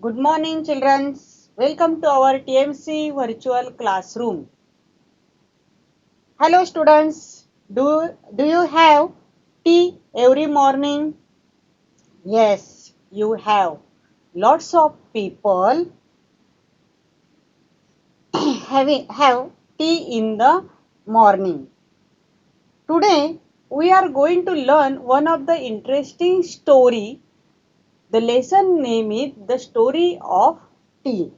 Good morning, children. Welcome to our TMC virtual classroom. Hello, students. Do you have tea every morning? Yes, you have. Lots of people have tea in the morning. Today, we are going to learn one of the interesting story. The lesson name is The Story of Tea.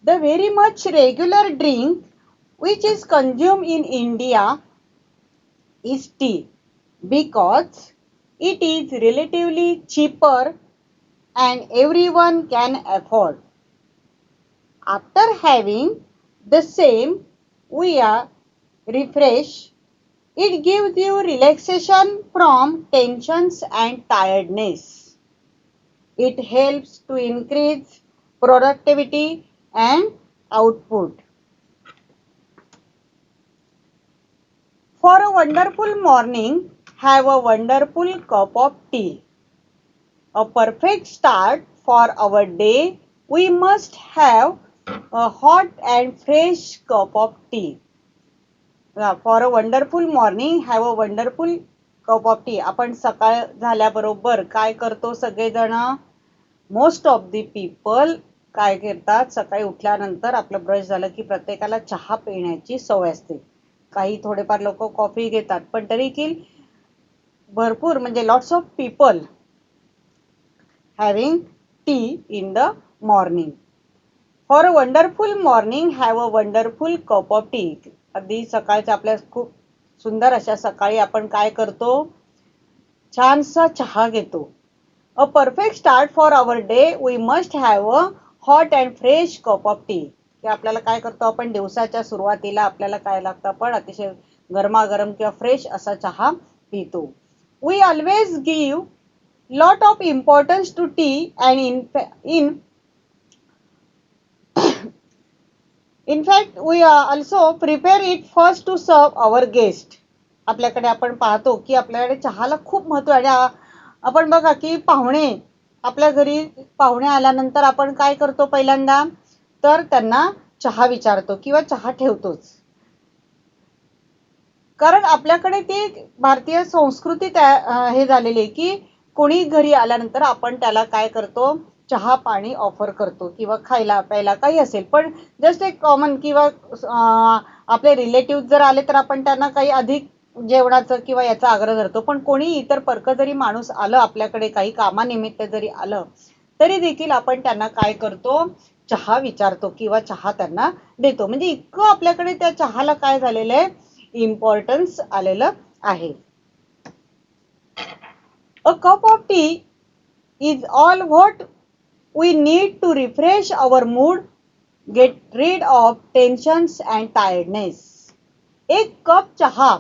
The very much regular drink which is consumed in India is tea because it is relatively cheaper and everyone can afford. After having the same, we are refreshed. It gives you relaxation from tensions and tiredness. It helps to increase productivity and output. For a wonderful morning, have a wonderful cup of tea. A perfect start for our day, we must have a hot and fresh cup of tea. For a wonderful morning, have a wonderful cup of tea. आपण सकाळ झाल्याबरोबर काय करतो सगळेजण? Most of the people काय करतात? सकाळी उठल्यानंतर आपलं ब्रश झालं की प्रत्येकाला चहा पिण्याची सवय असते. काही थोडेफार लोक कॉफी घेतात, पण तरी देखील भरपूर म्हणजे lots of people having T in the morning. For a wonderful morning have a wonderful cup of T. अगदी सकाळच्या आपल्या खूप सुंदर अशा सकाळी आपण काय करतो? छानसा चहा घेतो. A perfect start for our day we must have a hot and fresh cup of tea. की आपल्याला काय करतो आपण दिवसाच्या सुरुवातीला आपल्याला काय लागतं? आपण अतिशय गरमागरम किंवा फ्रेश असा चहा पितो. We always give lot of importance to tea and in fact we also prepare it first to serve our guest. आपल्याकडे आपण पाहतो की आपल्याकडे चहाला खूप महत्त्व आहे. आपण बघा की पाहुणे आपल्या घरी पाहुणे आल्यानंतर आपण काय करतो पहिल्यांदा? तर त्यांना चहा विचारतो किंवा चहा ठेवतोच. कारण आपल्याकडे ती भारतीय संस्कृती हे झालेली आहे की कोणी घरी आल्यानंतर आपण त्याला काय करतो? चहा पाणी ऑफर करतो किंवा खायला प्यायला काही असेल, पण जस्ट एक कॉमन किंवा आपले रिलेटिव्ह जर आले तर आपण त्यांना काही अधिक जेवणाचं किंवा याचा आग्रह धरतो. पण कोणी इतर परक जरी माणूस आलं आपल्याकडे काही कामानिमित्त जरी आलं तरी देखील आपण त्यांना काय करतो? चहा विचारतो किंवा चहा त्यांना देतो. म्हणजे इतकं आपल्याकडे त्या चहाला काय झालेलं आहे? इम्पॉर्टन्स आलेलं आहे. A cup of tea is all what we need to refresh our mood, get rid of tensions and tiredness. एक कप चहा.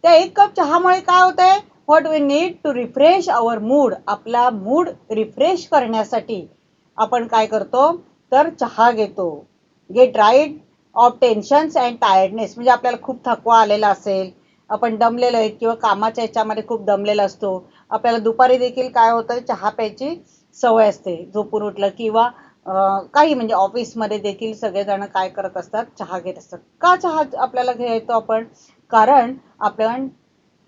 त्या एक कप चहामुळे काय होतंय? What we need to refresh our mood. आपला मूड रिफ्रेश करण्यासाठी आपण काय करतो? तर चहा घेतो. Get rid of tensions and tiredness. म्हणजे आपल्याला खूप थकवा आलेला असेल, आपण दमलेलो आहे किंवा कामाच्या ह्याच्यामध्ये खूप दमलेला असतो. आपल्याला दुपारी देखील काय होतं? चहा प्यायची सवय असते झोपून उठलं किंवा काही म्हणजे ऑफिसमध्ये देखील सगळेजण काय करत असतात? चहा घेत असतात. का चहा आपल्याला घ्यायचो आपण? कारण आपण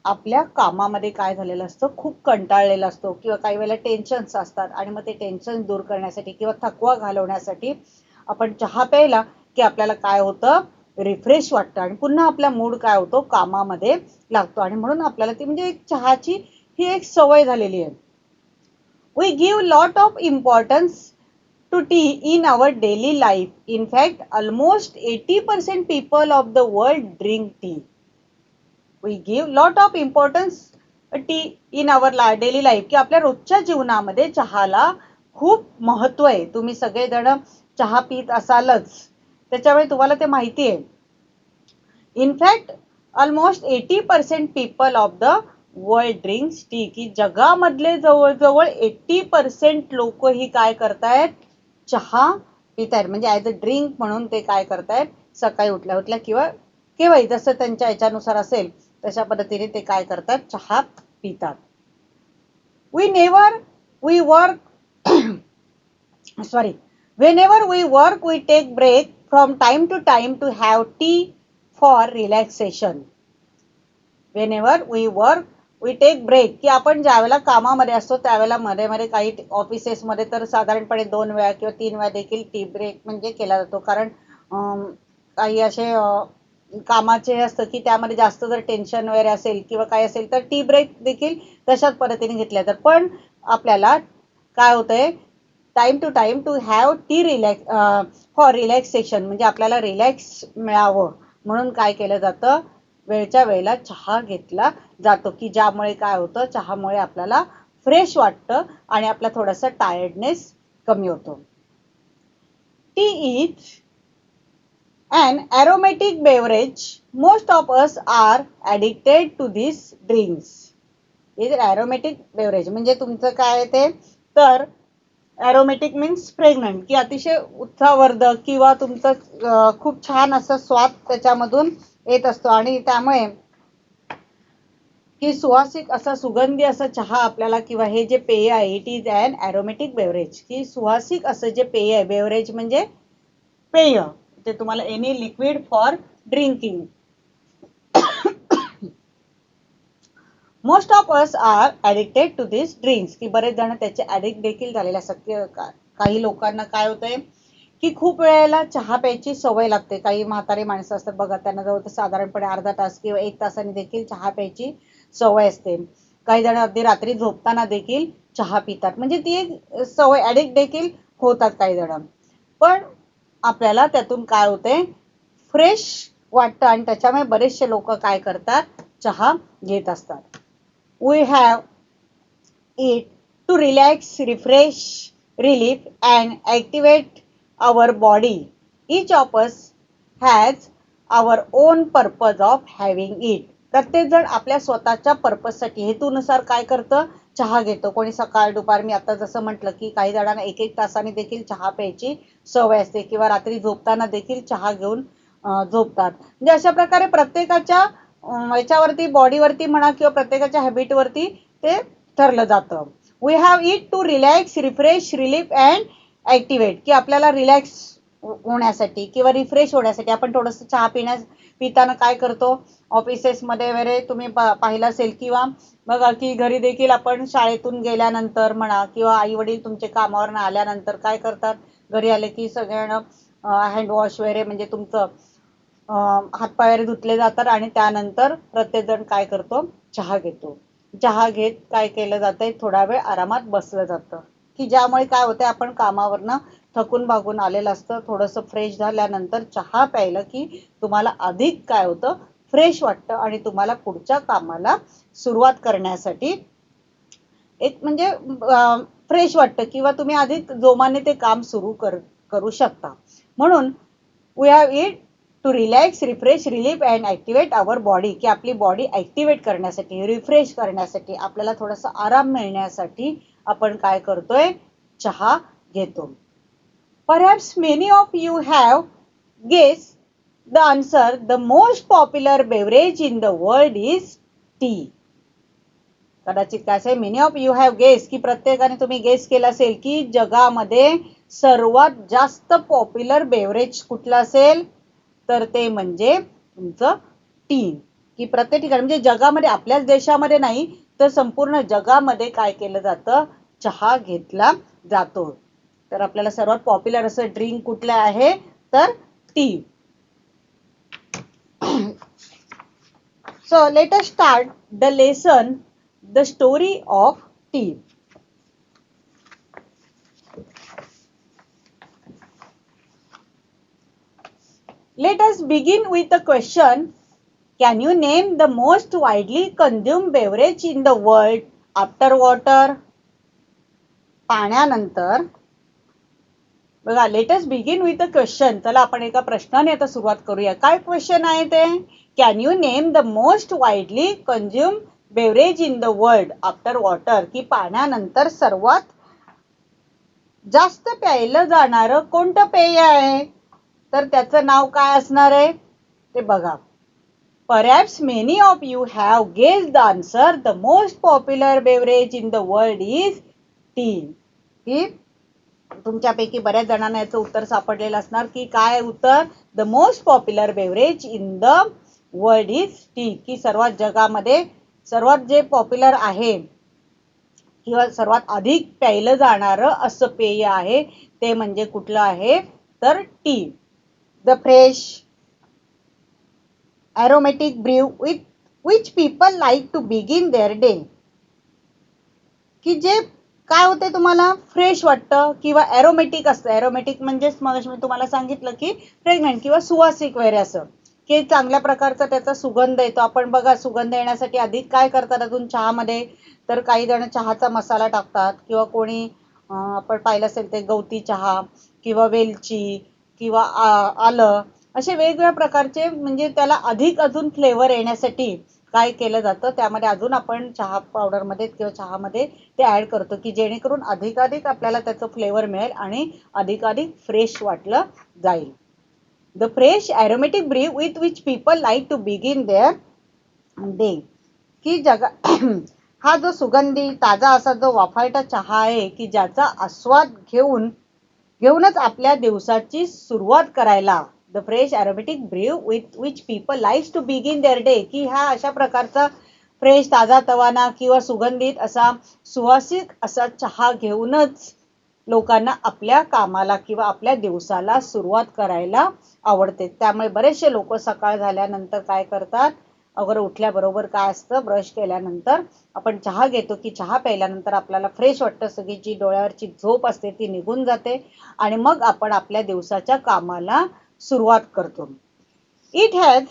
आपल्या कामामध्ये काय झालेलं असतं? खूप कंटाळलेला असतो किंवा काही वेळेला टेन्शन्स असतात आणि मग ते टेन्शन दूर करण्यासाठी किंवा थकवा घालवण्यासाठी आपण चहा प्यायला की आपल्याला काय होतं? रिफ्रेश वाटतं आणि पुन्हा आपला मूड काय होतो? कामामध्ये लागतो आणि म्हणून आपल्याला ती म्हणजे एक चहाची ही एक सवय झालेली आहे. We give lot of importance to tea in our daily life. In fact, almost 80% people of the world drink tea. We give lot of importance tea in our daily life. की आपल्या रोजच्या जीवनामध्ये चहाला खूप महत्त्व आहे. तुम्ही सगळेजण चहा पीत असालच, त्याच्यामुळे तुम्हाला ते माहिती आहे. In fact, almost 80% people of the world drinks T. की जगामधले जवळजवळ 80% लोक ही काय करतायत? चहा पितायत. म्हणजे ॲज अ ड्रिंक म्हणून ते काय करतायत? सकाळी उठल्या उठल्या किंवा केव्हाही जसं त्यांच्या ह्याच्यानुसार असेल तशा पद्धतीने ते काय करतात? चहा पितात. We work sorry, whenever we work, we take break from time to time to have tea for relaxation. Whenever we work, we take break. की आपण ज्यावेळेला कामामध्ये असतो त्यावेळेला मध्ये मध्ये काही ऑफिसेसमध्ये तर साधारणपणे 2 वेळा किंवा 3 वेळा देखील टी ब्रेक म्हणजे केला जातो. कारण काही असे कामाचे असतं की त्यामध्ये जास्त जर टेन्शन वगैरे असेल किंवा काय असेल तर टी ब्रेक देखील तशाच पद्धतीने घेतल्या जातात. पण आपल्याला काय होतंय, time to time to have tea relax for relaxation म्हणजे आपल्याला रिलॅक्स मिळावं म्हणून काय केलं जातं, वेळच्या वेळेला चहा घेतला जातो की ज्यामुळे काय होतं, चहामुळे आपल्याला फ्रेश वाटतं आणि आपला थोडासा टायर्डनेस कमी होतो. T is an aromatic beverage. Most of us are addicted to these drinks. Is aromatic beverage म्हणजे तुमचं काय आहे ते, तर aromatic means pregnant की अतिशय उत्साहवर्धक किंवा तुमचं खूप छान असं स्वाद त्याच्यामधून येत असतो आणि त्यामुळे की सुवासिक असा सुगंधी असा चहा आपल्याला किंवा हे जे पेय आहे it is an aromatic beverage की सुवासिक असं जे पेय आहे, बेवरेज म्हणजे पेय, ते तुम्हाला any liquid for drinking. Most of us are addicted to this drinks की बरेच जण त्याचे ॲडिक्ट देखील झालेले असतात. काही लोकांना काय होतंय की खूप वेळेला चहा प्यायची सवय लागते. काही म्हातारी माणसं असतात बघा, त्यांना जवळ साधारणपणे अर्धा तास किंवा 1 तासाने देखील चहा प्यायची सवय असते. काही जण अगदी रात्री झोपताना देखील चहा पितात, म्हणजे ती एक सवय ॲडिक्ट देखील होतात काही जण. पण आपल्याला त्यातून काय होते, फ्रेश वाटतं आणि त्याच्यामुळे बरेचसे लोक काय करतात, चहा घेत असतात. We have it to relax, refresh, relief and activate our body. Each of us has our own purpose of having it. प्रत्येक जण आपल्या स्वतःच्या पर्पजसाठी हेतूनुसार काय करतं, चहा घेतो. कोणी सकाळ दुपार, मी आता जसं म्हटलं की काही जणांना 1-1 तासाने देखील चहा प्यायची सवय असते किंवा रात्री झोपताना देखील चहा घेऊन झोपतात. म्हणजे अशा प्रकारे प्रत्येकाच्या याच्यावरती, बॉडीवरती म्हणा किंवा प्रत्येकाच्या हॅबिटवरती ते ठरलं जातं. We have it to relax, refresh, relief and activate की आपल्याला रिलॅक्स होण्यासाठी किंवा रिफ्रेश होण्यासाठी आपण थोडंसं चहा पिताना काय करतो, ऑफिसेसमध्ये वगैरे तुम्ही पाहिलं असेल किंवा बघा की घरी देखील आपण शाळेतून गेल्यानंतर म्हणा किंवा आई वडील तुमचे कामावरून आल्यानंतर काय करतात, घरी आले की सगळ्यांना हँडवॉश वगैरे म्हणजे तुमचं हातपाय वगैरे धुतले जातात आणि त्यानंतर प्रत्येकजण काय करतो, चहा घेतो. चहा घेत काय केलं जातंय, थोडा वेळ आरामात बसलं जातं की ज्यामुळे काय होतं, आपण कामावरनं थकून भागून आलेलं असतं, थोडंसं फ्रेश झाल्यानंतर चहा प्यायलं की तुम्हाला अधिक काय होतं, फ्रेश वाटतं आणि तुम्हाला पुढच्या कामाला सुरुवात करण्यासाठी एक म्हणजे फ्रेश वाटतं किंवा तुम्ही अधिक जोमाने ते काम सुरू करू शकता. म्हणून we have it to relax, refresh, relief and activate our body की आपली बॉडी ॲक्टिवेट करण्यासाठी, रिफ्रेश करण्यासाठी, आपल्याला थोडासा आराम मिळण्यासाठी आपण काय करतोय, चहा घेतो. Perhaps many of you have guessed the answer. The most popular beverage in the world is tea. कदाचित काय असेल, many of you have guess की प्रत्येकाने तुम्ही गेस केलं असेल की जगामध्ये सर्वात जास्त पॉप्युलर बेवरेज कुठलं असेल, तर ते म्हणजे तुमचं टी. की प्रत्येक ठिकाणी म्हणजे जगामध्ये, आपल्याच देशामध्ये नाही तर संपूर्ण जगामध्ये काय केलं जातं, चहा घेतला जातो. तर आपल्याला सर्वात पॉप्युलर असं ड्रिंक कुठलं आहे, तर T. So let us start the lesson, the story of tea. Let us begin with the question, can you name the most widely consumed beverage in the world after water? पाण्यानंतर बघा, let us begin with a question. चला आपण एका प्रश्नाने आता सुरुवात करूया. काय question आहे ते, can you name the most widely consume beverage in the world after water की पाण्यानंतर सर्वात जास्त प्यायलं जाणारं कोणतं पेय आहे, तर त्याचं नाव काय असणार आहे ते बघा. Perhaps many of you have guessed the answer. The most popular beverage in the world is tea. की तुमच्यापैकी बऱ्याच जणांना याचं उत्तर सापडलेलं असणार की काय उत्तर, the most popular beverage in the world is T, की सर्वात जगामध्ये सर्वात जे पॉप्युलर आहे किंवा सर्वात अधिक प्यायलं जाणारं असं पेय आहे ते म्हणजे कुठलं आहे तर T. The fresh aromatic brew with which people like to begin their day, की जे काय होते तुम्हाला फ्रेश वाटतं किंवा एरोमेटिक असतं. एरोमेटिक म्हणजेच मग मी तुम्हाला सांगितलं की फ्रेग्रंट किंवा सुवासिक वगैरे असं की चांगल्या प्रकारचा त्याचा सुगंध येतो. आपण बघा सुगंध येण्यासाठी आधी काय करतात अजून चहामध्ये, तर काही जण चहाचा मसाला टाकतात किंवा कोणी आपण पाहिलं असेल ते गवती चहा किंवा वेलची किंवा आलं असे वेगवेगळ्या प्रकारचे म्हणजे त्याला अधिक अजून फ्लेवर येण्यासाठी काय केलं जातं त्यामध्ये अजून आपण चहा पावडरमध्ये किंवा चहामध्ये ते ऍड करतो की जेणेकरून अधिकाधिक आपल्याला त्याचं फ्लेवर मिळेल आणि अधिकाधिक फ्रेश वाटलं जाईल. The fresh aromatic brew with which people like to begin their day, की हा जो सुगंधी ताजा असा जो वाफाळटा चहा आहे की ज्याचा आस्वाद घेऊनच आपल्या दिवसाची सुरुवात करायला, the fresh aromatic brew with which people likes to begin their day, की हा अशा प्रकारचा फ्रेश ताजा तवाना किंवा सुगंधित असा सुवासिक असा चहा घेऊनच लोकांना आपल्या कामाला किंवा आपल्या दिवसाला सुरुवात करायला आवडते. त्यामुळे बरेचसे लोक सकाळ झाल्यानंतर काय करतात, अगर उठल्याबरोबर काय असतं ब्रश केल्यानंतर आपण चहा घेतो की चहा प्यायल्यानंतर आपल्याला फ्रेश वाटतं, सगळी जी डोळ्यावरची झोप असते ती निघून जाते आणि मग आपण आपल्या दिवसाच्या कामाला सुरुवात करतो. It has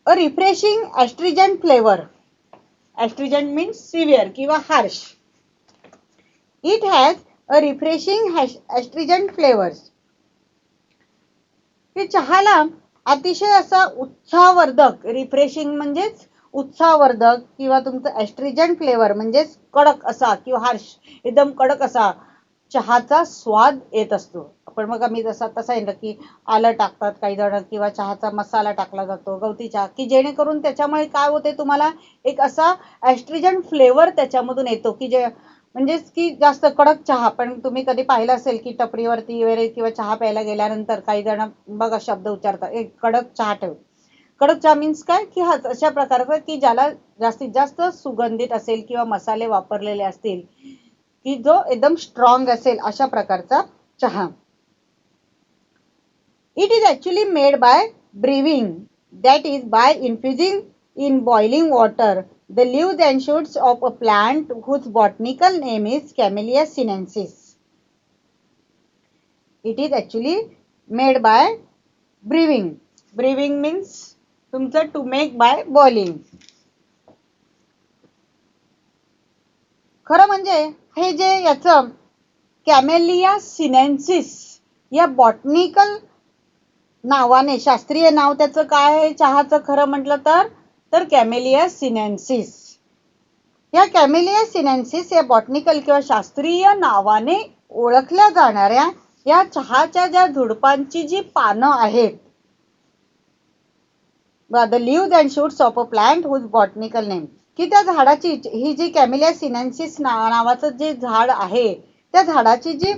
a refreshing astringent flavour. Astringent means severe किंवा harsh. It has a refreshing astringent flavours. हे चहाला अतिशय असा उत्साहवर्धक, रिफ्रेशिंग म्हणजेच उत्साहवर्धक किंवा तुमचं ॲस्ट्रिजंट फ्लेवर म्हणजेच कडक असा किंवा हार्श एकदम कडक असा चहाचा स्वाद येत असतो. आपण बघा मी जसा तसा येतं की आलं टाकतात काही जण किंवा चहाचा मसाला टाकला जातो गवती चहा, की जेणेकरून त्याच्यामुळे काय होते तुम्हाला एक असा ॲस्ट्रिजंट फ्लेवर त्याच्यामधून येतो की जे म्हणजेच की जास्त कडक चहा. पण तुम्ही कधी पाहिलं असेल की टपरीवरती वगैरे किंवा चहा प्यायला गेल्यानंतर काही जण बघा शब्द उच्चारतात एक कडक चहा ठेव. कडक चहा मीन्स काय की हा अशा प्रकारचा की ज्याला जास्तीत जास्त सुगंधित असेल किंवा मसाले वापरलेले असतील की जो एकदम स्ट्रॉंग असेल अशा प्रकारचा चहा. It is actually made by brewing, that is by infusing in boiling water the leaves and shoots of a plant whose botanical name is Camellia sinensis. It is actually made by brewing. Brewing means तुमचं to make by boiling. खरं म्हणजे हे जे याचं camellia sinensis या botanical नावाने, शास्त्रीय नाव त्याचं काय आहे चहाचं खरं म्हटलं तर कॅमेलिया सिनेन्सिस. या कॅमेलिया सिनेन्सिस या बॉटनिकल किंवा शास्त्रीय नावाने ओळखल्या जाणाऱ्या या चहाच्या ज्या झुडपांची जी पानं आहेत, the leaves and shoots of a plant whose botanical name, की त्या झाडाची ही जी कॅमेलिया सिनेन्सिस नावाचं जे झाड आहे त्या झाडाची जी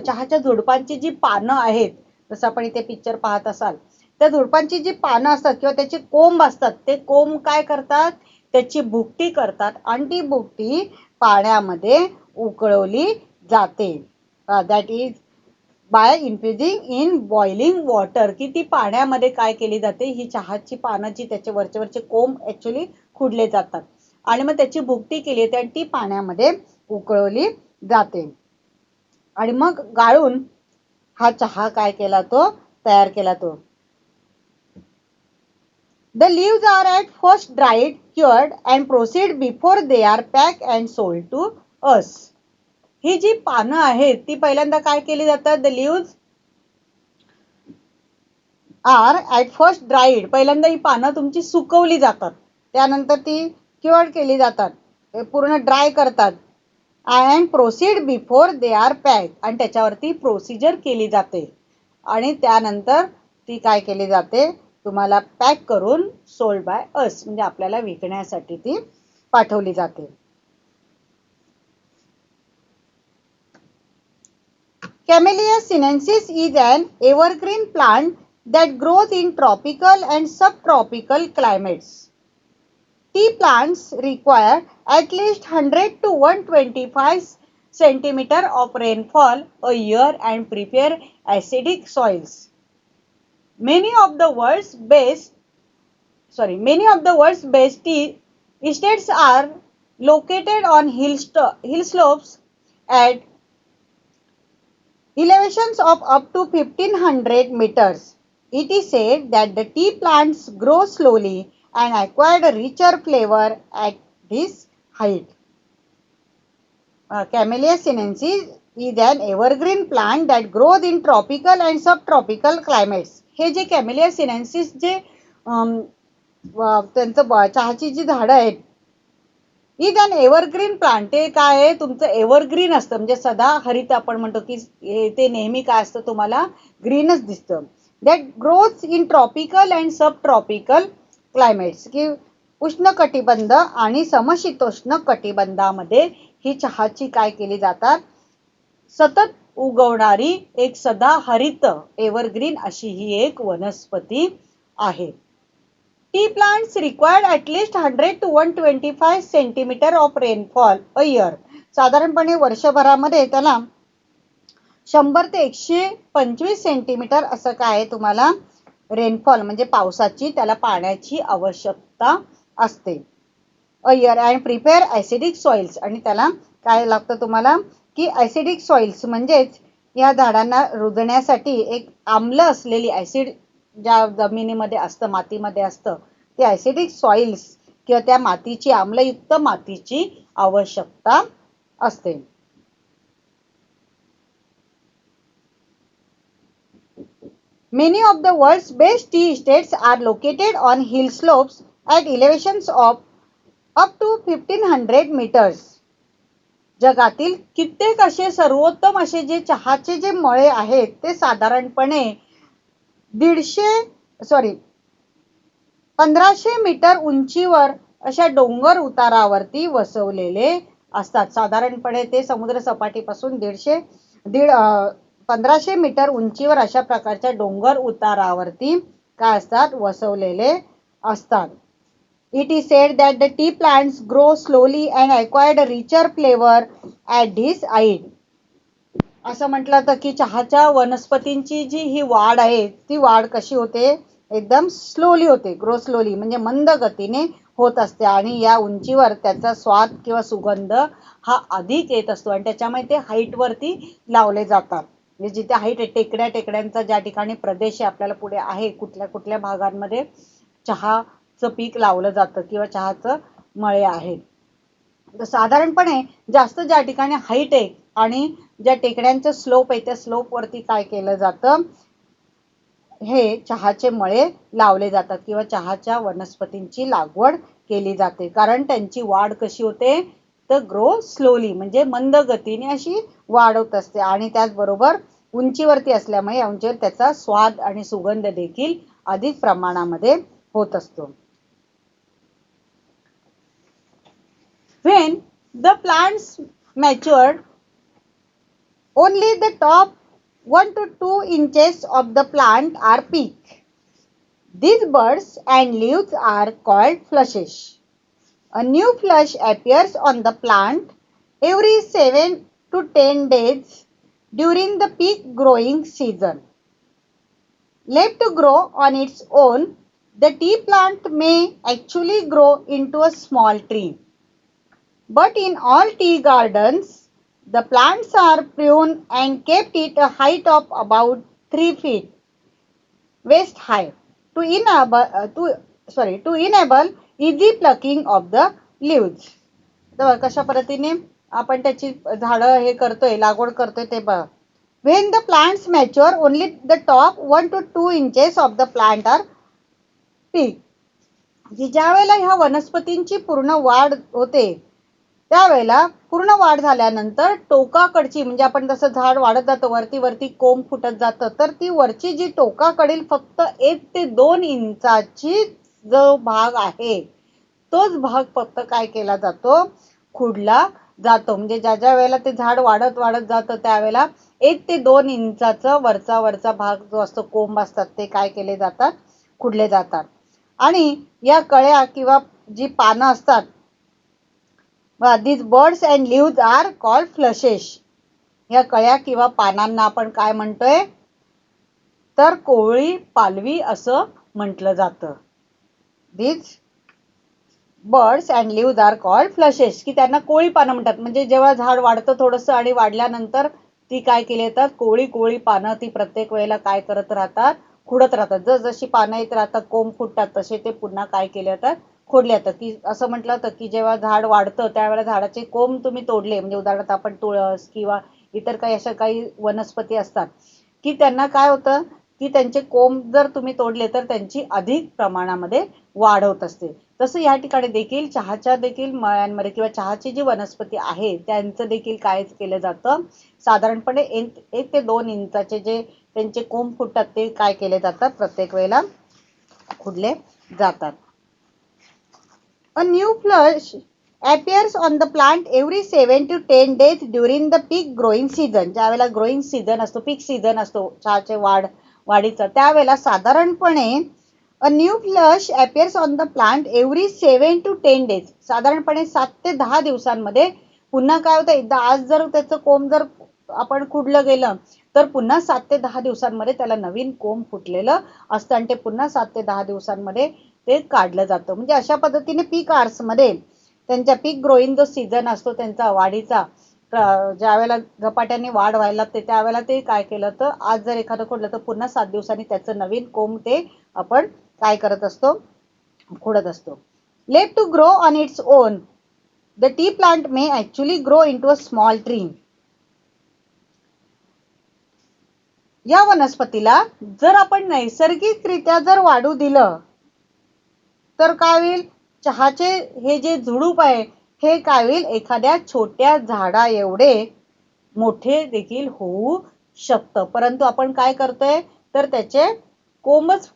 चहाच्या झुडपांची जी पानं आहेत, जसं आपण इथे पिक्चर पाहत असाल त्या झुडपांची जी पानं असतात किंवा त्याचे कोंब असतात ते कोंब काय करतात त्याची भुकटी करतात आणि ती भुकटी पाण्यामध्ये उकळवली जाते. That is by infusing in boiling water, की ती पाण्यामध्ये काय केली जाते ही चहाची पानं जी त्याचे वरचे कोंब ऍक्च्युली खुडले जातात आणि मग त्याची भुकटी केली जाते आणि ती पाण्यामध्ये उकळवली जाते आणि मग गाळून हा चहा काय केला तो तयार केला तो. The leaves are at first dried, cured and proceed before they are packed and sold to us. ही जी पानं आहेत ती पहिल्यांदा काय केली जातात, the leaves are at first dried, पहिल्यांदा ही पानं तुमची सुकवली जातात, त्यानंतर ती cured केली जातात, पूर्ण ड्राय करतात and proceed before they are packed, आणि त्याच्यावरती प्रोसिजर केली जाते आणि त्यानंतर ती काय केली जाते तुम्हाला पॅक करून सोल्ड बाय अस म्हणजे आपल्याला विकण्यासाठी ती पाठवली जाते. Camellia sinensis is an evergreen plant that grows in tropical and subtropical climates. Tea plants require at least 100 to 125 centimeter of rainfall a year and prefer acidic soils. Many of the world's best tea estates are located on hill slopes at elevations of up to 1500 meters. It is said that the tea plants grow slowly and acquire a richer flavor at this height. Camellia sinensis is an evergreen plant that grows in tropical and subtropical climates. हे जे camellia sinensis जे त्यांचं चहाची जी झाडं आहेत is an evergreen plant. ते काय आहे तुमचं एव्हरग्रीन असतं म्हणजे सदा हरित आपण म्हणतो की ते नेहमी काय असतं तुम्हाला ग्रीनच दिसतं. That grows in tropical and subtropical climates की उष्ण कटिबंध आणि समशीतोष्ण कटिबंधामध्ये ही चहाची काय केली जातात सतत उगवणारी एक सदा हरित एव्हरग्रीन अशी ही एक वनस्पती आहे. Tea plants required at least 100 to 125 centimeter of rainfall a year. साधारणपणे वर्षभरामध्ये त्याला 100 ते 125 सेंटीमीटर असं काय तुम्हाला रेनफॉल म्हणजे पावसाची त्याला पाण्याची आवश्यकता असते. A year and prepare acidic soils आणि त्याला काय लागतं तुम्हाला की ॲसिडिक सॉइल्स म्हणजेच या झाडांना रुजण्यासाठी एक आम्ल असलेली ॲसिड ज्या जमिनीमध्ये असतं मातीमध्ये असतं ते ॲसिडिक सॉइल्स किंवा त्या मातीची आम्लयुक्त मातीची आवश्यकता असते. Many of the world's best tea estates are located on hill slopes at elevations of up to 1500 meters. जगातील कित्येक असे सर्वोत्तम असे जे चहाचे जे मळे आहेत ते साधारणपणे 1500 मीटर उंचीवर अशा डोंगर उतारावरती वसवलेले असतात. साधारणपणे ते समुद्र सपाटीपासून 1500 मीटर उंचीवर अशा प्रकारच्या डोंगर उतारावरती काय असतात वसवलेले असतात. It is said that the tea plants grow slowly and acquired a richer flavor at this height. असं म्हटलं तर की चहाच्या वनस्पतींची जी ही वाढ आहे ती वाढ कशी होते एकदम स्लोली होते. ग्रो स्लोली म्हणजे मंद गतीने होत असते आणि या उंचीवर त्याचा स्वाद किंवा सुगंध हा अधिक येत असतो आणि त्याच्यामुळे ते हाईट वरती लावले जातात. म्हणजे जिथे हाईट आहे टेकड्यांचा ज्या ठिकाणी प्रदेश आपल्याला पुढे आहे कुठल्या कुठल्या भागांमध्ये चहाचं पीक लावलं जातं किंवा चहाचं मळे आहेत. तर साधारणपणे जास्त ज्या ठिकाणी हाईट आहे आणि ज्या टेकड्यांचं स्लोप आहे त्या स्लोप वरती काय केलं जातं हे चहाचे मळे लावले जातात किंवा चहाच्या वनस्पतींची लागवड केली जाते. कारण त्यांची वाढ कशी होते तर ग्रो स्लोली म्हणजे मंद गतीने अशी वाढ होत असते आणि त्याचबरोबर उंचीवरती असल्यामुळे या उंचीवर त्याचा स्वाद आणि सुगंध देखील अधिक प्रमाणामध्ये होत असतो. When the plants matured, only the top 1 to 2 inches of the plant are peak. These buds and leaves are called flushes. A new flush appears on the plant every 7 to 10 days during the peak growing season. Left to grow on its own, the tea plant may actually grow into a small tree. But in all tea gardens, the plants are pruned and kept at a height of about 3 feet waist high to enable easy plucking of the leaves. तर कशा पद्धतीने आपण त्याची झाडं हे करतोय लागवड करतोय ते बघा. When the plants mature, only the top 1 to 2 inches of the plant are peak. ज्या वेळेला ह्या वनस्पतींची पूर्ण वाढ होते त्यावेळेला पूर्ण वाढ झाल्यानंतर टोकाकडची म्हणजे आपण जसं झाड वाढत जातं वरती कोंब फुटत जातं तर ती वरची जी टोकाकडील फक्त 1 ते 2 इंचाची जो भाग आहे तोच भाग फक्त काय केला जातो खुडला जातो. म्हणजे ज्या ज्या वेळेला ते झाड वाढत वाढत जातं त्यावेळेला 1 ते 2 इंचाचा वरचा भाग जो असतो, कोंब असतात, ते काय केले जातात, खुडले जातात. आणि या कळ्या किंवा जी पानं असतात, these birds and leaves are called flushes. या कळ्या किंवा पानांना आपण काय म्हणतोय, तर कोवळी पालवी असं म्हटलं जातं. These birds and leaves are called flushes, की त्यांना कोवळी पानं म्हणतात. म्हणजे जेव्हा झाड वाढतं थोडंसं आणि वाढल्यानंतर ती काय केली जातात, कोवळी पानं ती प्रत्येक वेळेला काय करत राहतात, खुडत राहतात. जशी पानं येत राहतात, कोंब फुटतात, तसे ते पुन्हा काय केले जातात, खोडले जातात. की असं म्हटलं होतं की जेव्हा झाड वाढतं त्यावेळेला झाडाचे कोंब तुम्ही तोडले, म्हणजे उदाहरणार्थ आपण तुळस किंवा इतर काही अशा काही वनस्पती असतात, की त्यांना काय होतं, की त्यांचे कोंब जर तुम्ही तोडले तर त्यांची अधिक प्रमाणामध्ये वाढ होत असते. तसं या ठिकाणी देखील चहाच्या देखील मळ्यांमध्ये किंवा चहाची जी वनस्पती आहे त्यांचं देखील काय केलं जातं, साधारणपणे 1 ते 2 इंचाचे जे त्यांचे कोंब फुटतात ते काय केले जातात, प्रत्येक वेळेला खुडले जातात. A new flush appears on the plant every 7 to 10 days during the peak growing season. ज्यावेळेला ग्रोईंग सीझन असतो, पीक सीझन असतो चहाचे वाढीचा, त्यावेळेला साधारणपणे A new flush appears on the plant every 7 to 10 days. साधारणपणे 7 ते 10 दिवसांमध्ये पुन्हा काय होतं, एकदा आज जर त्याचं कोंब जर आपण खुडलं गेलं तर पुन्हा 7 ते 10 दिवसांमध्ये त्याला नवीन कोंब फुटलेलं असतं आणि ते पुन्हा 7 ते 10 दिवसांमध्ये ते काढलं जातं. म्हणजे अशा पद्धतीने पीक आवर्स मध्ये त्यांच्या पीक ग्रोईंग जो सीझन असतो त्यांचा वाढीचा, ज्या वेळेला झपाट्याने वाढ व्हायला लागते त्यावेळेला ते काय केलं तर आज जर एखादं खोडलं तर पुन्हा 7 दिवसांनी त्याचं नवीन कोंब ते आपण काय करत असतो, खोडत असतो. Left to grow on its own, the tea plant may actually grow into a small tree. या वनस्पतीला जर आपण नैसर्गिकरित्या जर वाढू दिलं तर काय होईल, चहाचे हे जे झुडूप आहे हे काय होईल, एखाद्या छोट्या झाडा एवढे मोठे देखील होऊ शकतं. परंतु आपण काय करतोय तर त्याचे कोंबच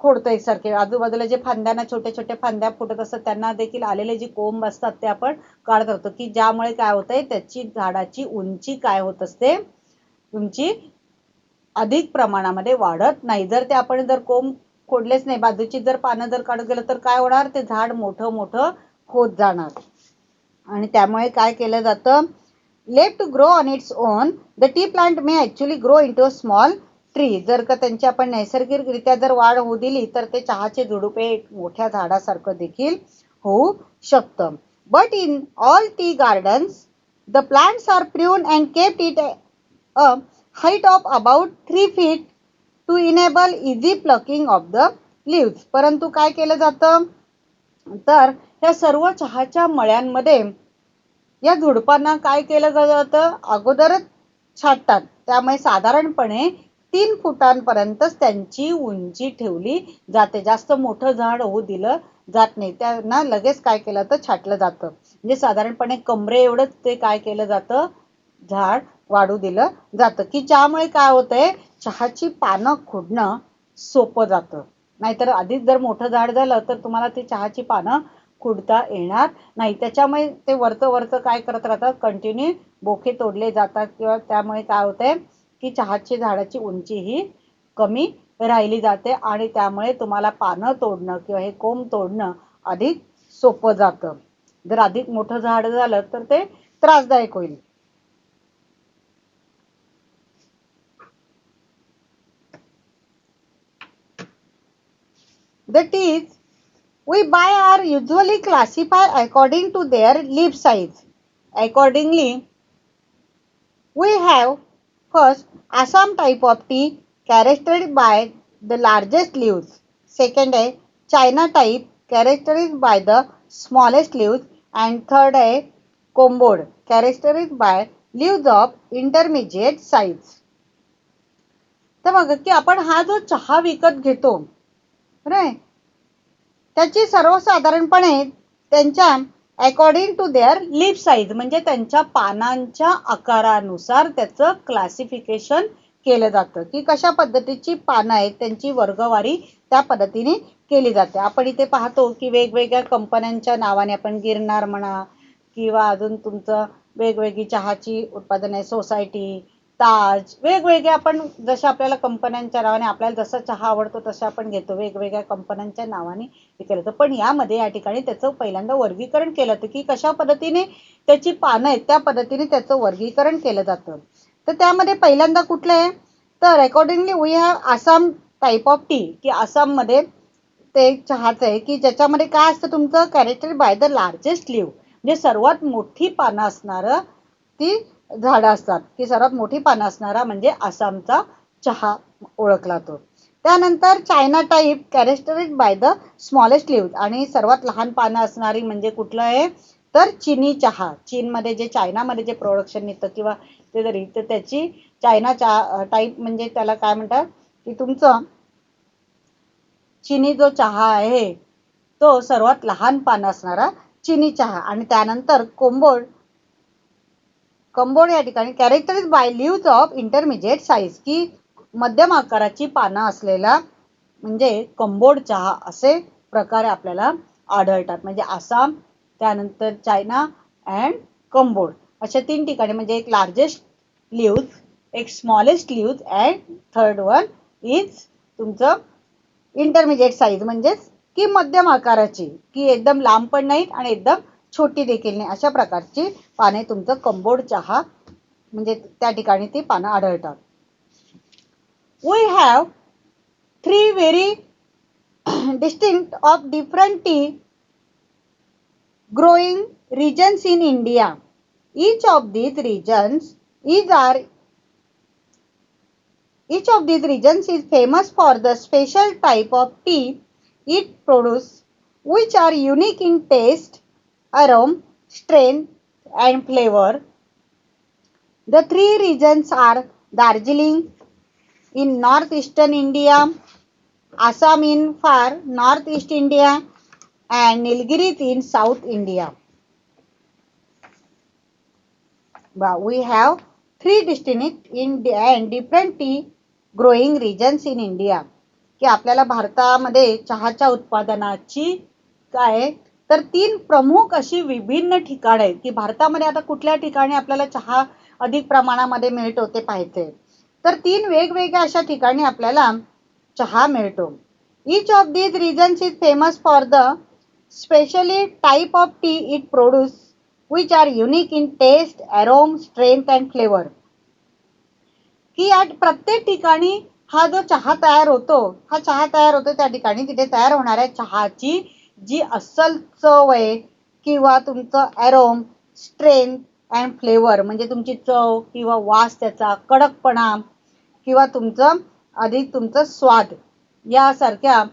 खोडतोय सारखे. आजूबाजूला जे फांद्यांना छोटे छोटे फांद्या फुटत असतात त्यांना देखील आलेले जे कोंब असतात ते आपण काढत असतो, की ज्यामुळे काय होतंय, त्याची झाडाची उंची काय होत असते, उंची अधिक प्रमाणामध्ये वाढत नाही. जर ते आपण जर कोंब खोडलेच नाही, बाजूची जर पानं जर काढत गेलं तर काय होणार, ते झाड मोठं मोठं होत जाणार. आणि त्यामुळे काय केलं जातं, left to grow on its own the tea plant may actually grow into a small tree. जर का त्यांची आपण नैसर्गिकरित्या जर वाढ होऊ दिली तर ते चहाचे झुडुपे मोठ्या झाडासारखं देखील होऊ शकतं. But in all tea gardens the plants are pruned and kept it a height of about 3 feet to enable easy plucking of the leaves. परंतु काय केलं जातं, तर ह्या सर्व चहाच्या मळ्यांमध्ये या झुडपांना काय केलं जातं, अगोदरच छाटतात. त्यामुळे साधारणपणे 3 फुटांपर्यंतच त्यांची उंची ठेवली जाते. जास्त मोठं झाड होऊ दिलं जात नाही. त्यांना लगेच काय केलं जातं, छाटलं जातं. म्हणजे साधारणपणे कमरे एवढंच ते काय केलं जातं, झाड वाढू दिलं जातं, की ज्यामुळे काय होतंय, चहाची पानं खुडणं सोपं जातं. नाहीतर आधीच जर मोठं झाड झालं तर तुम्हाला ती चहाची पानं खुडता येणार नाही. त्याच्यामुळे ते वरचं काय करत राहतात, कंटिन्यू बोखे तोडले जातात किंवा त्यामुळे काय होतंय, की चहाची झाडाची उंची ही कमी राहिली जाते आणि त्यामुळे तुम्हाला पानं तोडणं किंवा हे कोंब तोडणं अधिक सोपं जातं. जर अधिक मोठं झाड झालं तर ते त्रासदायक होईल. The teas we buy are usually classified according to their leaf size. Accordingly, we have first Assam type of tea characterized by the largest leaves. Second है China type characterized by the smallest leaves. And third है Combod characterized by leaves of intermediate size. तर बघा की आपण हा जो चहा विकत घेतो, राईट, त्याची सर्वसाधारणपणे त्यांच्या according to their leaf size म्हणजे त्यांच्या पानांच्या आकारानुसार त्याचं क्लासिफिकेशन केलं जातं, की कशा पद्धतीची पानं आहेत त्यांची वर्गवारी त्या पद्धतीने केली जाते. आपण इथे पाहतो की वेगवेगळ्या कंपन्यांच्या नावाने आपण गिरनार म्हणा किंवा अजून तुमचं वेगवेगळी चहाची उत्पादने, सोसायटी, ताज, वेगवेगळे आपण जसे आपल्याला कंपन्यांच्या नावाने आपल्याला जसा चहा आवडतो तसं आपण घेतो, वेगवेगळ्या कंपन्यांच्या नावाने हे केलं होतं. पण यामध्ये या ठिकाणी त्याचं पहिल्यांदा वर्गीकरण केलं होतं की कशा पद्धतीने त्याची पानं आहेत त्या पद्धतीने त्याचं वर्गीकरण केलं जातं. तर त्यामध्ये पहिल्यांदा कुठलं आहे, तर accordingly we have Assam type of tea, की आसाममध्ये ते चहाचं आहे की ज्याच्यामध्ये काय असतं तुमचं, character by the largest leave, म्हणजे सर्वात मोठी पानं असणारं ती झाडं असतात, की सर्वात मोठी पानं असणारा म्हणजे आसामचा चहा ओळखला तो. त्यानंतर China type कॅरेक्टराइज्ड by the smallest leave, आणि सर्वात लहान पानं असणारी म्हणजे कुठलं आहे, तर चिनी चहा. चीनमध्ये जे चायनामध्ये जे प्रोडक्शन निघतं किंवा ते जरी तर त्याची चायना चहा टाईप म्हणजे त्याला काय म्हणतात, की तुमचं चिनी जो चहा आहे तो सर्वात लहान पानं असणारा चिनी चहा. आणि त्यानंतर कंबोड या ठिकाणी characterized by leaves of intermediate size, की मध्यम आकाराची पानं असलेला म्हणजे कंबोड चहा असे प्रकारे आपल्याला आढळतात. म्हणजे आसाम, त्यानंतर चायना अँड कंबोड अशा 3 ठिकाणी, म्हणजे एक लार्जेस्ट लीव्ज, एक smallest leaves and third one is तुमचं इंटरमिजिएट साईज, म्हणजेच की मध्यम आकाराची, की एकदम लांब पण नाहीत आणि एकदम छोटी देखील नाही, अशा प्रकारची पाने तुमचं कंबोड चहा म्हणजे त्या ठिकाणी ती पानं आढळतात. We have 3 very distinct of different tea growing regions in India. Each of these regions is are Each of these regions is famous for the special type of tea it produces, which are unique in taste, aroma, strength, and flavor. The 3 regions are Darjeeling in northeastern India, Assam in far northeast India, and Nilgiri in South India. We have 3 distinct and different tea growing regions in India, की आपल्याला भारतामध्ये चहाच्या उत्पादनाची काय तर 3 प्रमुख अशी विभिन्न ठिकाणे आहेत, की भारतामध्ये आता कुठल्या ठिकाणी आपल्याला चहा अधिक प्रमाणामध्ये मिळतो ते पाहायचे. तर 3 वेगवेगळ्या अशा ठिकाणी आपल्याला चहा मिळतो. Each of these regions is famous for the specially type of tea it produces, which are unique in taste, aroma, strength and flavor. की या प्रत्येक ठिकाणी हा जो चहा तयार होतो त्या ठिकाणी तिथे तयार होणाऱ्या चहाची जी अस्सल चव आहे किंवा तुमचं ॲरोम, स्ट्रेंथ अँड फ्लेवर, म्हणजे तुमची चव किंवा वास, त्याचा कडकपणा किंवा तुमचं स्वाद यासारख्या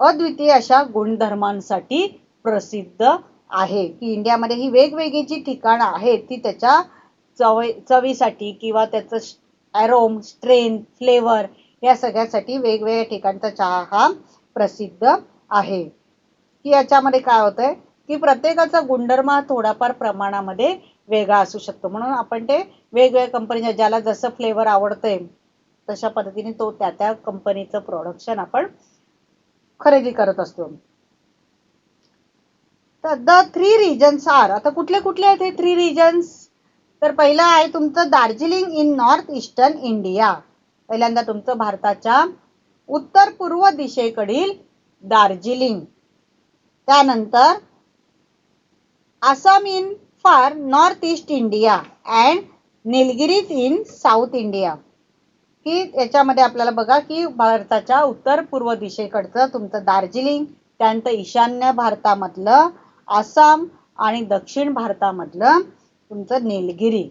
अद्वितीय अशा गुणधर्मांसाठी प्रसिद्ध आहे. की इंडियामध्ये ही वेगवेगळी जी ठिकाणं आहेत ती त्याच्या चवीसाठी किंवा त्याचं ॲरोम, स्ट्रेंथ, फ्लेवर या सगळ्यासाठी वेगवेगळ्या ठिकाणचा चहा हा प्रसिद्ध आहे. की याच्यामध्ये काय होतंय की प्रत्येकाचा गुणधर्म हा थोडाफार प्रमाणामध्ये वेगळा असू शकतो, म्हणून आपण ते वेगवेगळ्या कंपनीच्या ज्याला जसं फ्लेवर आवडतंय तशा पद्धतीने तो त्या कंपनीचं प्रोडक्शन आपण खरेदी करत असतो. तर द 3 रिजन्स आर, आता कुठले कुठले आहेत हे 3 रिजन्स, तर पहिलं आहे तुमचं Darjeeling in north eastern India. पहिल्यांदा तुमचं भारताच्या उत्तर पूर्व दिशेकडील दार्जिलिंग. त्यानंतर आसाम इन फार north east India and Nilgiri in south India. की याच्यामध्ये आपल्याला बघा की भारताच्या उत्तर पूर्व दिशेकडचं तुमचं दार्जिलिंग, त्यानंतर ईशान्य भारतामधलं आसाम आणि दक्षिण भारतामधलं तुमचं निलगिरी.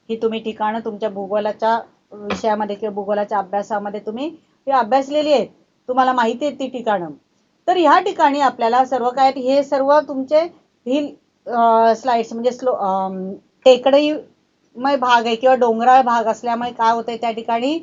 ही तुम्ही ठिकाणं तुमच्या भूगोलाच्या विषयामध्ये किंवा भूगोलाच्या अभ्यासामध्ये तुम्ही ती अभ्यासलेली आहेत, तुम्हाला माहिती आहेत ती ठिकाणं. तर ह्या ठिकाणी आपल्याला सर्व काय, हे सर्व तुमचे हिल स्लाइड्स म्हणजे टेकडीमय भाग आहे किंवा डोंगराळ भाग असल्यामुळे काय होतंय त्या ठिकाणी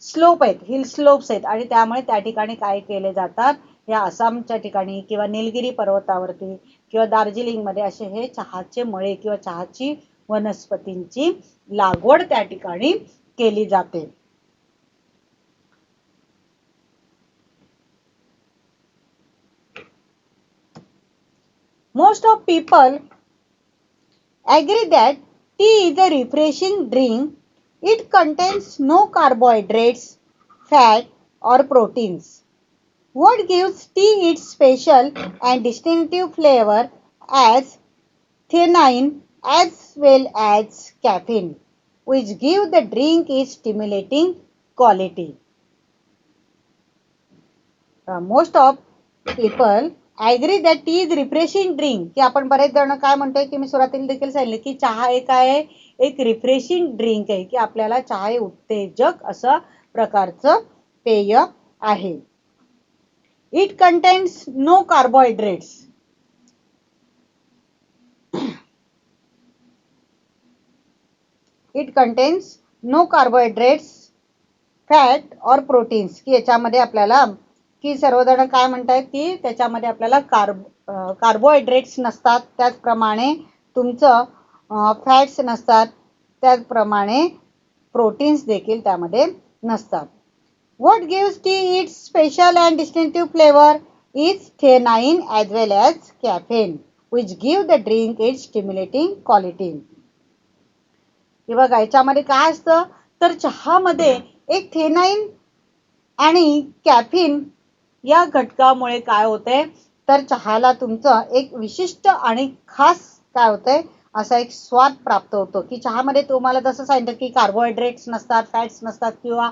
स्लोप आहेत, हिल स्लोप्स आहेत, आणि त्यामुळे त्या ठिकाणी काय केले जातात, या आसामच्या ठिकाणी किंवा निलगिरी पर्वतावरती किंवा दार्जिलिंगमध्ये असे हे चहाचे मळे किंवा चहाची वनस्पतींची लागवड त्या ठिकाणी केली जाते. Most of people agree that Tea is a refreshing drink. It contains no carbohydrates, fat, or proteins. What gives tea its special and distinctive flavor as theanine as well as caffeine, which give the drink its stimulating quality. Most of people agree that tea is refreshing drink. की आपण बरेच जण काय म्हणतोय की मी सुरुवातीला देखील सांगितले की चहा एक आहे, एक रिफ्रेशिंग ड्रिंक आहे की आपल्याला चहा हे उत्तेजक असं प्रकारचं पेय आहे. It contains no carbohydrates. It contains no carbohydrates, fat और प्रोटीन्स की याच्यामध्ये आपल्याला की सर्वजण काय म्हणतात की त्याच्यामध्ये आपल्याला कार्बोहायड्रेट्स नसतात, त्याचप्रमाणे तुमचं फॅट्स नसतात, त्याचप्रमाणे प्रोटीन्स देखील त्यामध्ये नसतात. What gives tea its special and distinctive flavor is theanine as well as caffeine, which give the drink its stimulating quality. हे बघा याच्यामध्ये काय असतं तर चहामध्ये एक थेनाइन आणि कॅफीन या घटकामुळे काय होते तर चहाला तुमचं एक विशिष्ट आणि खास काय होते असा एक स्वाद प्राप्त होतो की चहामध्ये तुम्हाला जसं सांगितलं की कार्बोहायड्रेट्स नसतात, फॅट्स नसतात किंवा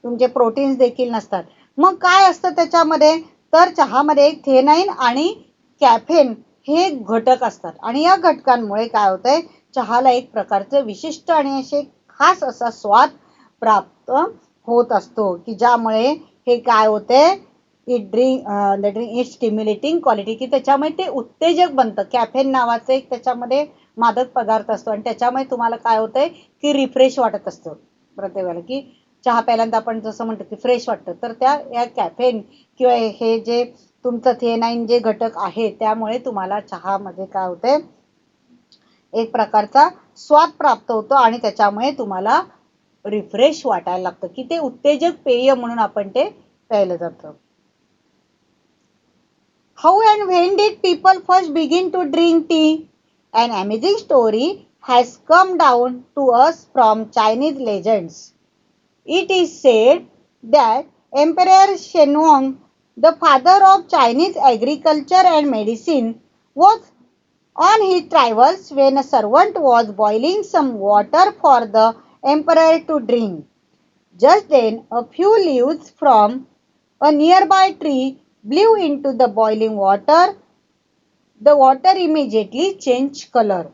तुमचे प्रोटीन्स देखील नसतात. मग काय असतं त्याच्यामध्ये तर चहामध्ये एक थेनाइन आणि कॅफेन हे घटक असतात आणि या घटकांमुळे काय होतंय चहाला एक प्रकारचं विशिष्ट आणि असे खास असा स्वाद प्राप्त होत असतो की ज्यामुळे हे काय होते इट स्टिम्युलेटिंग क्वालिटी की त्याच्यामुळे ते उत्तेजक बनतं. कॅफेन नावाचं एक त्याच्यामध्ये मादक पदार्थ असतो आणि त्याच्यामुळे तुम्हाला काय होतंय की रिफ्रेश वाटत असतं प्रत्येक वेळेला की चहा प्यायल्यानंतर आपण जसं म्हणतो की फ्रेश वाटतं तर त्या या कॅफेन किंवा हे जे तुमचं थेनाइन जे घटक आहे त्यामुळे तुम्हाला चहामध्ये काय होते एक प्रकारचा स्वाद प्राप्त होतो आणि त्याच्यामुळे तुम्हाला रिफ्रेश वाटायला लागतं की ते उत्तेजक पेय म्हणून आपण ते प्यायलं जातं. How and when did people first begin to drink tea? An amazing story has come down to us from Chinese legends. It is said that Emperor Shenhuang, the father of Chinese agriculture and medicine, was on his travels when a servant was boiling some water for the emperor to drink. Just then, a few leaves from a nearby tree blew into the boiling water. The water immediately changed color.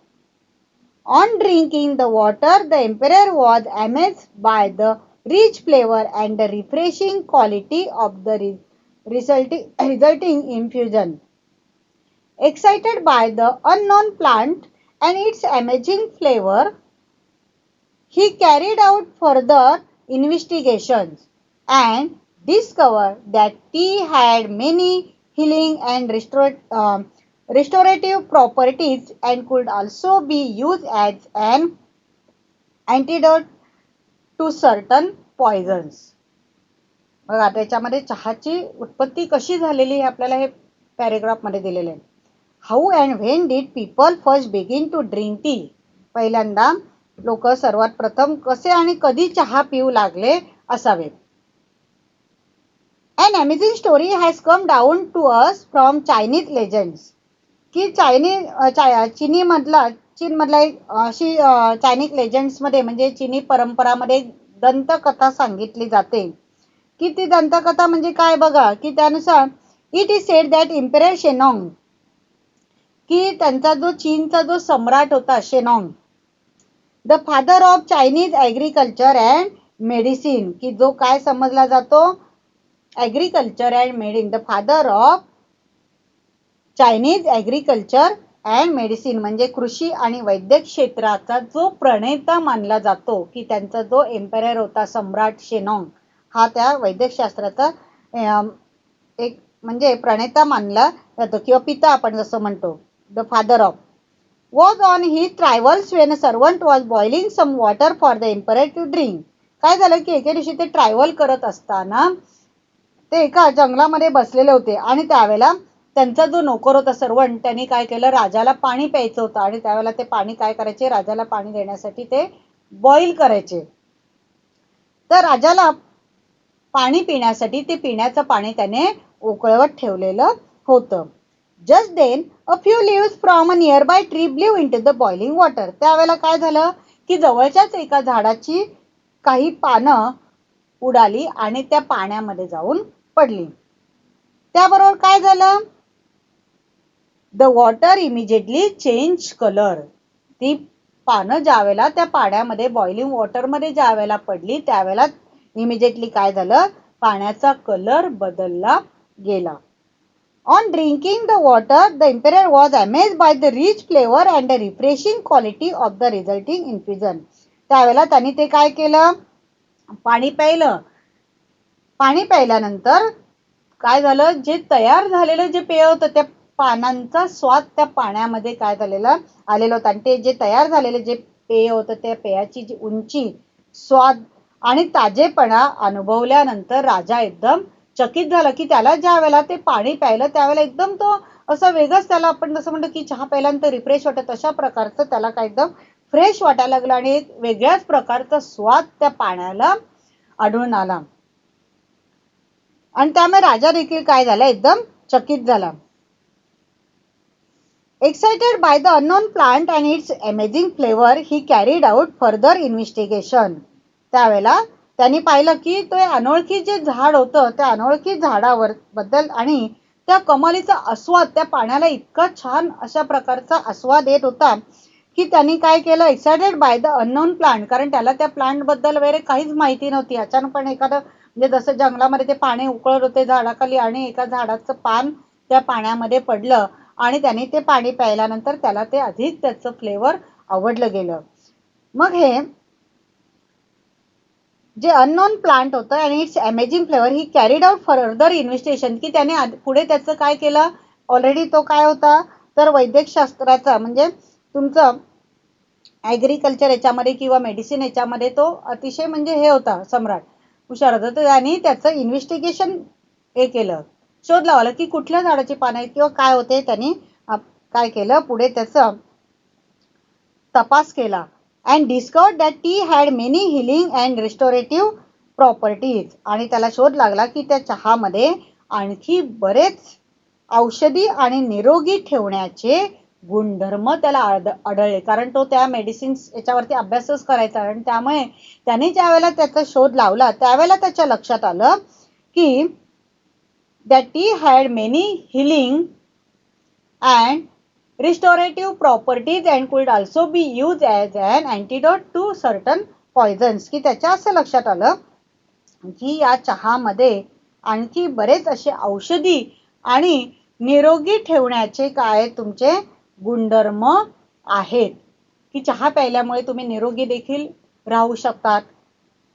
On drinking the water, the emperor was amazed by the rich flavor and the refreshing quality of the resulting infusion. Excited by the unknown plant and its amazing flavor, he carried out further investigations and discovered that tea had many healing and restorative properties and could also be used as an antidote to certain poisons. बघा त्याच्यामध्ये चहाची उत्पत्ती कशी झालेली हे आपल्याला हे paragraph मध्ये दिलेले आहे. How and when did people first begin to drink tea. पहिल्यांदा लोक सर्वात प्रथम कसे आणि कधी चहा पिऊ लागले असावे. An amazing story has come down to us from Chinese legends. की चीन मधला एक अशी चायनीज लेजंड्स मध्ये म्हणजे चीनी परंपरामध्ये दंतकथा सांगितली जाते की ती दंतकथा म्हणजे काय बघा की त्यानुसार it is said that emperor Shennong की त्यांचा जो चीनचा जो सम्राट होता Shennong, the father of Chinese agriculture and medicine की जो काय समजला जातो agriculture and medicine, the father of Chinese agriculture and medicine म्हणजे कृषी आणि वैद्यक क्षेत्राचा जो प्रणेता मानला जातो की त्यांचा जो एम्परर होता सम्राट शेनॉंग हा त्या वैद्यकशास्त्राचा एक म्हणजे प्रणेता मानला जातो किंवा पिता आपण जसं म्हणतो the father of was on his travels when a servant was boiling some water for the emperor to drink. काय झालं की एके दिवशी ते ट्रॅव्हल करत असताना ते एका जंगलामध्ये बसलेले होते आणि त्यावेळेला त्यांचा जो नोकर होता सर्वंट, त्यांनी काय केलं, राजाला पाणी प्यायचं होतं आणि त्यावेळेला ते पाणी काय करायचे, राजाला पाणी देण्यासाठी ते बॉईल करायचे. तर राजाला पाणी पिण्यासाठी ते पिण्याचं पाणी त्याने उकळवत ठेवलेलं होतं. Just then a few leaves from a nearby tree blew into the boiling water. त्यावेळेला काय झालं की जवळच्याच एका झाडाची काही पानं उडाली आणि त्या पाण्यामध्ये जाऊन पडली. त्याबरोबर काय झालं, the water immediately change colour. ती पानं ज्यावेळेला त्या पाण्यामध्ये बॉइलिंग वॉटरमध्ये ज्यावेळेला पडली त्यावेळेला इमिजिएटली काय झालं, पाण्याचा कलर बदलला गेला. On drinking the water, the emperor was amazed by the rich flavor and the refreshing quality of the resulting infusion. त्यावेळेला त्यांनी ते काय केलं, पाणी प्यायलं. पाणी प्यायल्यानंतर काय झालं, जे तयार झालेलं जे पेय होतं त्या पानांचा स्वाद त्या पाण्यामध्ये काय झालेला आलेला होता आणि ते जे तयार झालेले जे पेय होतं त्या पेयाची जी उंची, स्वाद आणि ताजेपणा अनुभवल्यानंतर राजा एकदम चकित झाला की त्याला ज्या वेळेला ते पाणी प्यायलं त्यावेळेला एकदम तो असं वेगळंच, त्याला आपण जसं म्हणतो की चहा प्यायल्यानंतर रिफ्रेश वाटत तशा प्रकारचं त्याला काय एकदम फ्रेश वाटायला लागलं आणि एक वेगळ्याच प्रकारचा स्वाद त्या पाण्याला आढळून आला आणि त्यामुळे राजा देखील काय झाला, एकदम चकित झाला. Excited by the unknown plant and its amazing flavor, he carried out further investigation. त्यावेळेला त्यांनी पाहिलं की ते अनोळखी जे झाड होतं त्या अनोळखी झाडावर बद्दल आणि त्या कमालीचा आस्वाद त्या पाण्याला इतका छान अशा प्रकारचा आस्वाद येत होता की त्यांनी काय केलं, excited by the unknown plant, कारण त्याला त्या प्लांट बद्दल वगैरे काहीच माहिती नव्हती. अचानकपणे एखादं म्हणजे जसं जंगलामध्ये ते पाणी उकळत होते झाडाखाली आणि एका झाडाचं पान त्या पाण्यामध्ये पडलं आणि त्याने ते पाणी प्यायल्यानंतर त्याला ते अधिक त्याचं फ्लेवर आवडलं गेलं. मग हे जे अननोन प्लांट होतं आणि it's amazing flavour he carried out further investigation, की त्याने पुढे त्याचं काय केलं, ऑलरेडी तो काय होता तर वैद्यकशास्त्राचा म्हणजे तुमचं ॲग्रिकल्चर याच्यामध्ये किंवा मेडिसिन याच्यामध्ये तो अतिशय म्हणजे हे होता, सम्राट हुशार होता. तर त्यांनी त्याचं इन्व्हेस्टिगेशन हे केलं, शोध लावला की कुठल्या झाडाची पानं आहेत किंवा काय होते. त्यांनी काय केलं, पुढे त्याचं तपास केला and discovered that tea had many healing and restorative properties. आणि त्याला शोध लागला की त्या चहामध्ये आणखी बरेच औषधी आणि निरोगी ठेवण्याचे गुणधर्म त्याला आढळले, कारण तो त्या मेडिसिन्स याच्यावरती अभ्यासच करायचा आणि त्यामुळे त्याने ज्या वेळेला त्याचा शोध लावला त्यावेळेला त्याच्या लक्षात आलं की that tea had many healing and restorative properties and could also be used as an antidote to certain poisons. की त्याच्या असं लक्षात आलं की या चहामध्ये आणखी बरेच असे औषधी आणि निरोगी ठेवण्याचे काय तुमचे गुणधर्म आहेत, की चहा प्यायल्यामुळे तुम्ही निरोगी देखील राहू शकतात.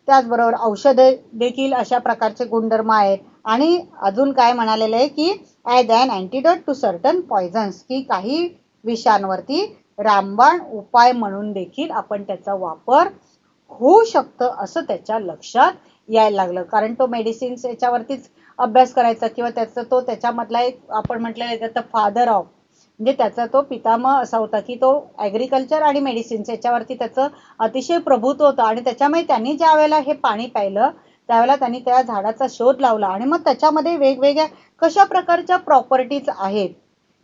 त्याचबरोबर औषधे देखील अशा प्रकारचे गुणधर्म आहेत आणि अजून काय म्हणालेलं आहे की as an antidote to certain poisons, की काही विषांवरती रामबाण उपाय म्हणून देखील आपण त्याचा वापर होऊ शकतं असं त्याच्या लक्षात यायला लागलं. कारण तो मेडिसिन्स याच्यावरतीच अभ्यास करायचा किंवा त्याचा तो त्याच्यामधला एक आपण म्हटलेलं त्याचा फादर ऑफ म्हणजे त्याचा तो पितामह असा होता की तो ॲग्रिकल्चर आणि मेडिसिन्स याच्यावरती त्याचं अतिशय प्रभुत्व होतं आणि त्याच्यामुळे त्यांनी ज्या वेळेला हे पाणी प्यायलं त्यावेळेला त्यांनी त्या झाडाचा शोध लावला आणि मग त्याच्यामध्ये वेगवेगळ्या कशा प्रकारच्या प्रॉपर्टीज आहेत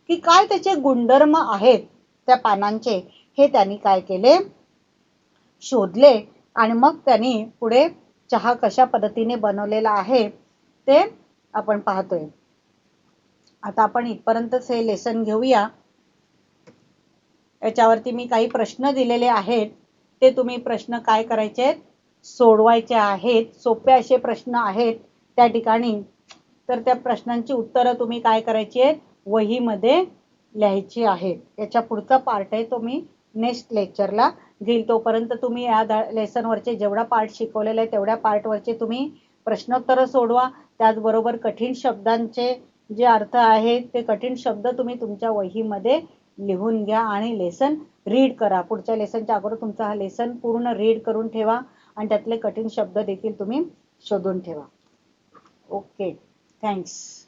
की काय त्याचे गुणधर्म आहेत त्या पानांचे हे त्यांनी काय केले, शोधले आणि मग त्यांनी पुढे चहा कशा पद्धतीने बनवलेला आहे ते आपण पाहतोय. आता आपण इथपर्यंतच हे लेसन घेऊया. याच्यावरती मी काही प्रश्न दिलेले आहेत, ते तुम्ही प्रश्न काय करायचे, सोडवायचे आहेत. सोपे असे प्रश्न आहेत त्या ठिकाणी, तर त्या प्रश्नांची उत्तरं तुम्ही काय करायची आहेत, वहीमध्ये लिहायची आहेत. याच्या पुढचा पार्ट आहे तो मी नेक्स्ट लेक्चरला घेईल. तोपर्यंत तुम्ही या लेसनवरचे जेवढा पार्ट शिकवलेला आहे तेवढ्या पार्टवरचे तुम्ही प्रश्नोत्तरं सोडवा. त्याचबरोबर कठीण शब्दांचे जे अर्थ आहेत ते कठीण शब्द तुम्ही तुमच्या वहीमध्ये लिहून घ्या आणि लेसन रीड करा. पुढच्या लेसनच्या अगोदर तुमचा हा लेसन पूर्ण रीड करून ठेवा आणि त्यातले कठीण शब्द देखील तुम्ही शोधून ठेवा. Okay, thanks.